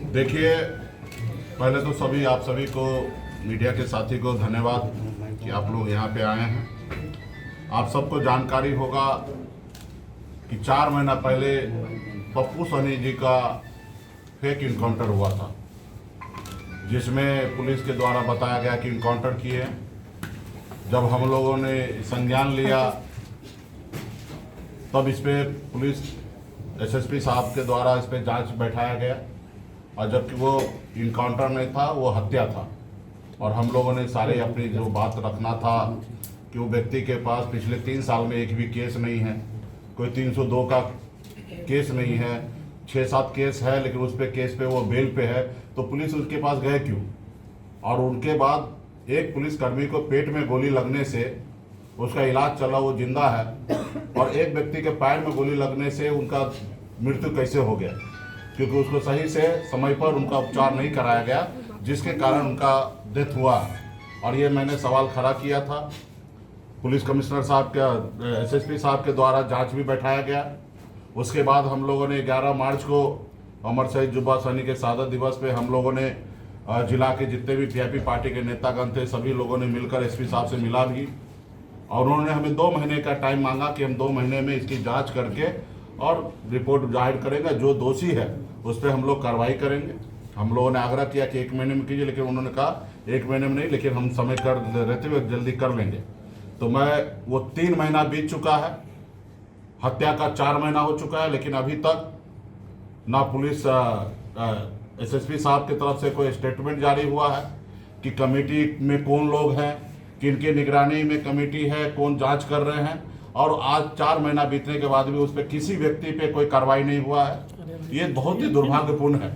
देखिए, पहले तो आप सभी को, मीडिया के साथी को धन्यवाद कि आप लोग यहाँ पे आए हैं। आप सबको जानकारी होगा कि 4 महीना पहले पप्पू सहनी जी का फेक इनकाउंटर हुआ था, जिसमें पुलिस के द्वारा बताया गया कि इनकाउंटर किए। जब हम लोगों ने संज्ञान लिया तब इस पे पुलिस एसएसपी साहब के द्वारा इस पे जांच बैठाया गया, और जबकि वो इनकाउंटर नहीं था, वो हत्या था। और हम लोगों ने सारे अपनी जो बात रखना था कि वो व्यक्ति के पास पिछले 3 साल में एक भी केस नहीं है, कोई 302 का केस नहीं है, 6-7 केस है लेकिन उस पे केस पे वो बेल पे है, तो पुलिस उसके पास गए क्यों? और उनके बाद एक पुलिसकर्मी को पेट में गोली लगने से उसका इलाज चला, वो जिंदा है, और एक व्यक्ति के पैर में गोली लगने से उनका मृत्यु कैसे हो गया? क्योंकि उसको सही से समय पर उनका उपचार नहीं कराया गया, जिसके कारण उनका डेथ हुआ। और ये मैंने सवाल खड़ा किया था, पुलिस कमिश्नर साहब के, एसएसपी साहब के द्वारा जांच भी बैठाया गया। उसके बाद हम लोगों ने 11 मार्च को अमर शहीद जुब्बा सहनी के शहादत दिवस पे हम लोगों ने जिला के जितने भी टीआईपी पार्टी के नेतागण थे, सभी लोगों ने मिलकर एसपी साहब से मिला भी, और उन्होंने हमें 2 महीने का टाइम मांगा कि हम 2 महीने में इसकी जांच करके और रिपोर्ट जाहिर करेंगे। जो दोषी है उस पर हम लोग कार्रवाई करेंगे। हम लोगों ने आग्रह किया कि 1 महीने में कीजिए, लेकिन उन्होंने कहा 1 महीने में नहीं, लेकिन हम समय कर रहते हुए जल्दी कर लेंगे। तो वो 3 महीना बीत चुका है, हत्या का 4 महीना हो चुका है, लेकिन अभी तक ना पुलिस एसएसपी साहब की तरफ से कोई स्टेटमेंट जारी हुआ है कि कमेटी में कौन लोग हैं, किनकी निगरानी में कमेटी है, कौन जांच कर रहे हैं, और आज 4 महीना बीतने के बाद भी उस पर किसी व्यक्ति पे कोई कार्रवाई नहीं हुआ है। ये बहुत ही दुर्भाग्यपूर्ण है।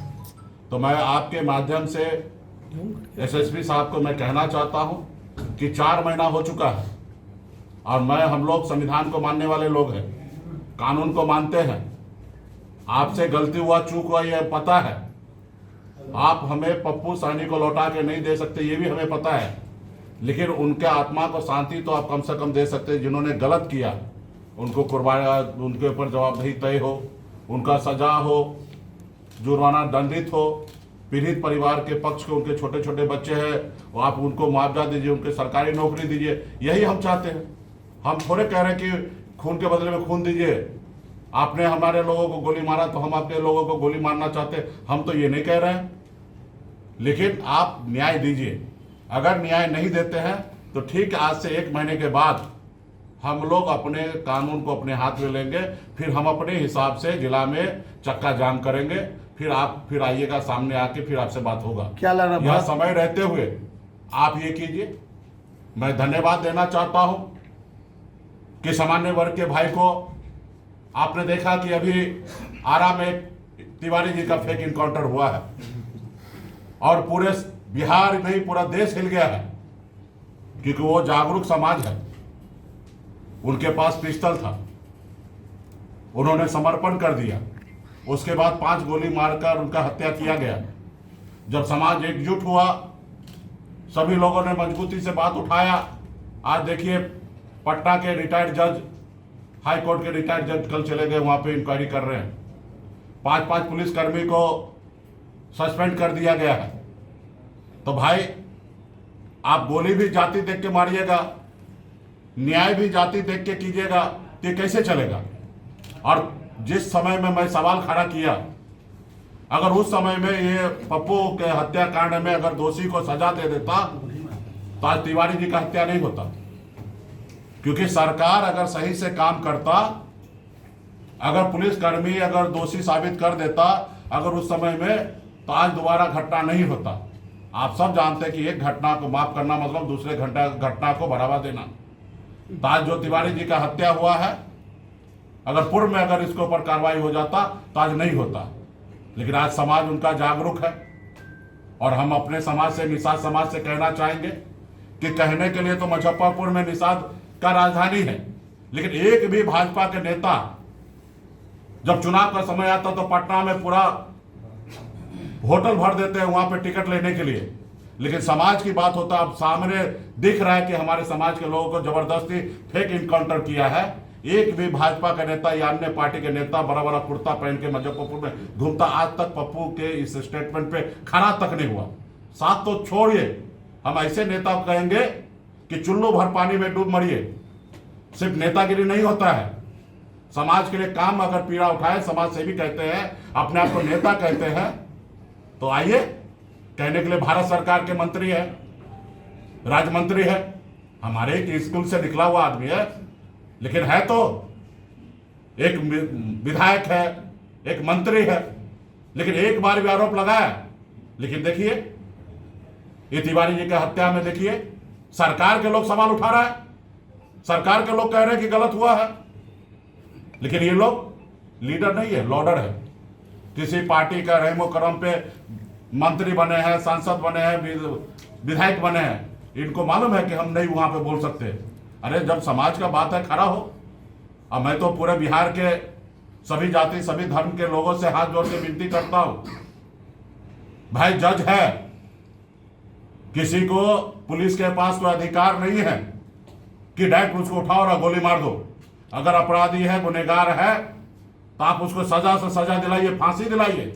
तो मैं आपके माध्यम से एसएसपी साहब को मैं कहना चाहता हूं कि 4 महीना हो चुका है, और हम लोग संविधान को मानने वाले लोग हैं, कानून को मानते हैं। आपसे गलती हुआ, चूक हुआ, ये पता है। आप हमें पप्पू सहनी को लौटा के नहीं दे सकते, ये भी हमें पता है, लेकिन उनके आत्मा को शांति तो आप कम से कम दे सकते हैं। जिन्होंने गलत किया उनको कुर्बानी, उनके ऊपर जवाबदेही तय हो, उनका सजा हो, जुर्माना दंडित हो, पीड़ित परिवार के पक्ष के उनके छोटे छोटे बच्चे हैं, वो आप उनको मुआवजा दीजिए, उनके सरकारी नौकरी दीजिए। यही हम चाहते हैं। हम थोड़े कह रहे हैं कि खून के बदले में खून दीजिए। आपने हमारे लोगों को गोली मारा तो हम आपके लोगों को गोली मारना चाहते हैं, हम तो ये नहीं कह रहे हैं, लेकिन आप न्याय दीजिए। अगर न्याय नहीं देते हैं तो ठीक, आज से 1 महीने के बाद हम लोग अपने कानून को अपने हाथ में लेंगे, फिर हम अपने हिसाब से जिला में चक्का जाम करेंगे। फिर आइएगा सामने आके, फिर आपसे बात होगा। क्या लग रहा है? यह समय रहते हुए आप ये कीजिए। मैं धन्यवाद देना चाहता हूं कि सामान्य वर्ग के भाई को, आपने देखा कि अभी आरा में तिवारी जी का फेक इनकाउंटर हुआ है, और पूरे बिहार नहीं पूरा देश हिल गया है, क्योंकि वो जागरूक समाज है। उनके पास पिस्टल था, उन्होंने समर्पण कर दिया। उसके बाद 5 गोली मारकर उनका हत्या किया गया। जब समाज एकजुट हुआ, सभी लोगों ने मजबूती से बात उठाया। आज देखिए, पटना के रिटायर्ड जज, हाई कोर्ट के रिटायर्ड जज कल चले गए, वहां पे इंक्वायरी कर रहे हैं। 5 पुलिसकर्मी को सस्पेंड कर दिया गया है। तो भाई, आप गोली भी जाति देख के मारिएगा, न्याय भी जाति देख के कीजिएगा, तो ये कैसे चलेगा? और जिस समय में मैं सवाल खड़ा किया, अगर उस समय में ये पप्पू के हत्याकांड में अगर दोषी को सजा दे देता तो आज तिवारी जी का हत्या नहीं होता। क्योंकि सरकार अगर सही से काम करता, अगर पुलिसकर्मी अगर दोषी साबित कर देता अगर उस समय में, तो आज दोबारा घटना नहीं होता। आप सब जानते हैं कि एक घटना को माफ करना मतलब दूसरे घटना को बढ़ावा देना। तो आज जो तिवारी जी का हत्या हुआ है, अगर पूर्व में अगर इसके ऊपर कार्रवाई हो जाता तो आज नहीं होता। लेकिन आज समाज उनका जागरूक है, और हम अपने समाज से, निषाद समाज से कहना चाहेंगे कि कहने के लिए तो मुजफ्फरपुर में निषाद का राजधानी है, लेकिन एक भी भाजपा के नेता जब चुनाव का समय आता तो पटना में पूरा होटल भर देते हैं वहां पे टिकट लेने के लिए। लेकिन समाज की बात होता, अब सामने दिख रहा है कि हमारे समाज के लोगों को जबरदस्ती फेक इनकाउंटर किया है। एक भी भाजपा का नेता या अन्य पार्टी के नेता बड़ा बड़ा कुर्ता पहन के मुजफ्फरपुर में घूमता, आज तक पप्पू के इस स्टेटमेंट पे खड़ा तक नहीं हुआ। साथ तो छोड़िए, हम ऐसे नेता कहेंगे कि चुल्लू भर पानी में डूब मरिए। सिर्फ नेतागिरी नहीं होता है, समाज के लिए काम अगर पीड़ा उठाए, समाज सेवी कहते हैं, अपने आप को नेता कहते हैं, तो आइए। कहने के लिए भारत सरकार के मंत्री है, राज्य मंत्री है, हमारे एक स्कूल से निकला हुआ आदमी है, लेकिन है तो एक विधायक है, एक मंत्री है, लेकिन एक बार भी आरोप लगाया। लेकिन देखिए ये तिवारी जी की हत्या में देखिए सरकार के लोग सवाल उठा रहा है, सरकार के लोग कह रहे हैं कि गलत हुआ है, लेकिन ये लोग लीडर नहीं है, लॉर्डर है। किसी पार्टी का रहमो करम पे मंत्री बने हैं, सांसद बने हैं, विधायक बने हैं, इनको मालूम है कि हम नहीं वहां पे बोल सकते। अरे जब समाज का बात है, खड़ा हो। अब मैं तो पूरे बिहार के सभी जाति सभी धर्म के लोगों से हाथ जोड़ के विनती करता हूं, भाई जज है, किसी को पुलिस के पास कोई अधिकार नहीं है कि डायरेक्ट उसको उठाओ और गोली मार दो। अगर अपराधी है, गुनहगार है, तो आप उसको सजा से सजा दिलाइए, फांसी दिलाइए।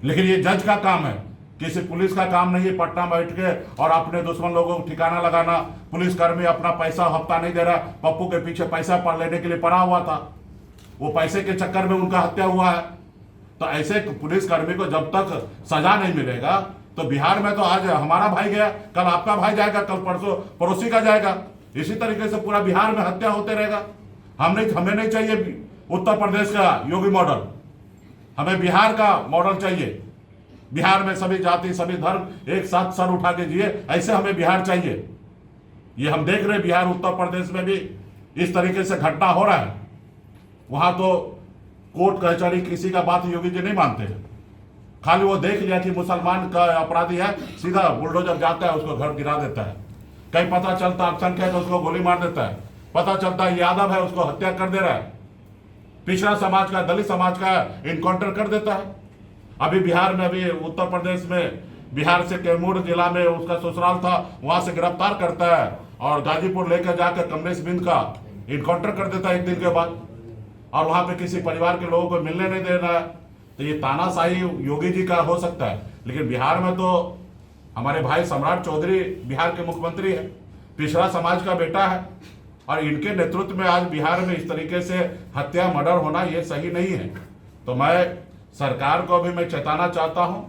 लेकिन ये जज का काम है, किसी पुलिस का काम नहीं है पटना बैठ के और अपने दुश्मन लोगों को ठिकाना लगाना। पुलिसकर्मी अपना पैसा हफ्ता नहीं दे रहा, पप्पू के पीछे पैसा पढ़ लेने के लिए पड़ा हुआ था, वो पैसे के चक्कर में उनका हत्या हुआ है। तो ऐसे पुलिसकर्मी को जब तक सजा नहीं मिलेगा, तो बिहार में तो आज हमारा भाई गया, कल आपका भाई जाएगा, कल परसों पड़ोसी का जाएगा, इसी तरीके से पूरा बिहार में हत्या होते रहेगा। हमें नहीं चाहिए उत्तर प्रदेश का योगी मॉडल, हमें बिहार का मॉडल चाहिए। बिहार में सभी जाति सभी धर्म एक साथ सर उठा के जिए, ऐसे हमें बिहार चाहिए। ये हम देख रहे हैं बिहार उत्तर प्रदेश में भी इस तरीके से घटना हो रहा है। वहां तो कोर्ट कचहरी किसी का बात योगी जी नहीं मानते हैं, खाली वो देख लिया कि मुसलमान का अपराधी है, सीधा बुलडोजर जाता है उसको घर गिरा देता है। कहीं पता चलता अल्पसंख्यक है तो उसको गोली मार देता है, पता चलता है यादव है उसको हत्या कर दे रहा है, पिछड़ा समाज का दलित समाज का इनकाउंटर कर देता है। अभी बिहार में, अभी उत्तर प्रदेश में, बिहार से कैमूर जिला में उसका ससुराल था, वहां से गिरफ्तार करता है और गाजीपुर लेकर जाकर कमलेश बिंद का इनकाउंटर कर देता है एक दिन के बाद, और वहां पे किसी परिवार के लोगों को मिलने नहीं दे रहा है। तो ये तानाशाही योगी जी का हो सकता है, लेकिन बिहार में तो हमारे भाई सम्राट चौधरी बिहार के मुख्यमंत्री है, पिछड़ा समाज का बेटा है, और इनके नेतृत्व में आज बिहार में इस तरीके से हत्या मर्डर होना ये सही नहीं है। तो मैं सरकार को भी मैं चेताना चाहता हूं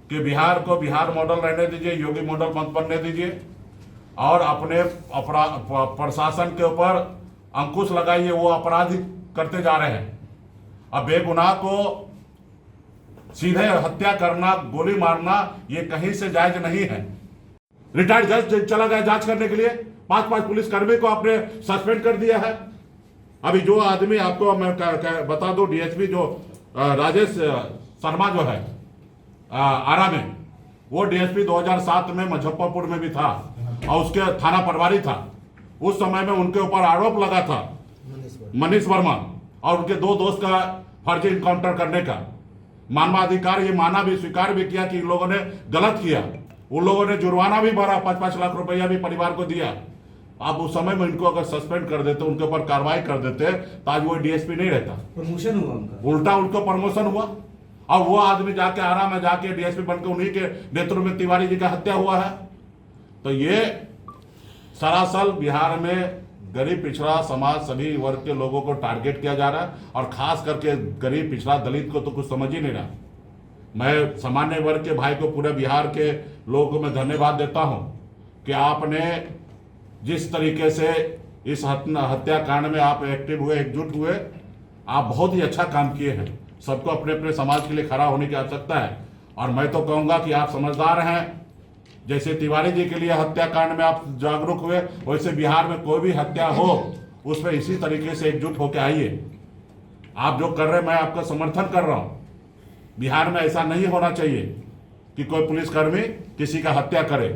कि बिहार को बिहार मॉडल रहने दीजिए, योगी मॉडल मत बनने दीजिए, और अपने प्रशासन के ऊपर अंकुश लगाइए। वो अपराधी करते जा रहे हैं, अब बेगुनाह को सीधे हत्या करना, गोली मारना, ये कहीं से जायज नहीं है। रिटायर्ड जज चला गया जांच करने के लिए, 5 पुलिसकर्मी को आपने सस्पेंड कर दिया है। अभी जो आदमी आपको मैं बता दूं, डीएसपी जो राजेश शर्मा जो है आरा में, वो डीएसपी 2007 में मुजफ्फरपुर में भी था और उसके थाना प्रभारी था। उस समय में उनके ऊपर आरोप लगा था मनीष वर्मा और उनके 2 दोस्त का फर्जी इनकाउंटर करने का। मानवाधिकार ये माना भी, स्वीकार भी किया कि इन लोगों ने गलत किया। उन लोगों ने जुर्माना भी भरा, 5-5 लाख रुपया भी परिवार को दिया। अब उस समय में इनको अगर सस्पेंड कर देते, उनके ऊपर कार्रवाई कर देते, तो आज वो डीएसपी नहीं रहता, प्रमोशन हुआ उनका, उल्टा उनको प्रमोशन हुआ। और वो आदमी जाके आरा में जाके डीएसपी बनकर उन्हीं के नेतृत्व में तिवारी जी का हत्या हुआ है। तो ये सरासल बिहार में गरीब पिछड़ा समाज सभी वर्ग के लोगों को टारगेट किया जा रहा है, और खास करके गरीब पिछड़ा दलित को तो कुछ समझ ही नहीं रहा। मैं सामान्य वर्ग के भाई को, पूरे बिहार के लोगों को मैं धन्यवाद देता हूं कि आपने जिस तरीके से इस हत्याकांड में आप एक्टिव हुए, एकजुट हुए, आप बहुत ही अच्छा काम किए हैं। सबको अपने अपने समाज के लिए खड़ा होने की आवश्यकता है, और मैं तो कहूँगा कि आप समझदार हैं। जैसे तिवारी जी के लिए हत्याकांड में आप जागरूक हुए, वैसे बिहार में कोई भी हत्या हो उस पर इसी तरीके से एकजुट होकर आइए। आप जो कर रहे हैं मैं आपका समर्थन कर रहा हूं। बिहार में ऐसा नहीं होना चाहिए कि कोई पुलिसकर्मी किसी का हत्या करे।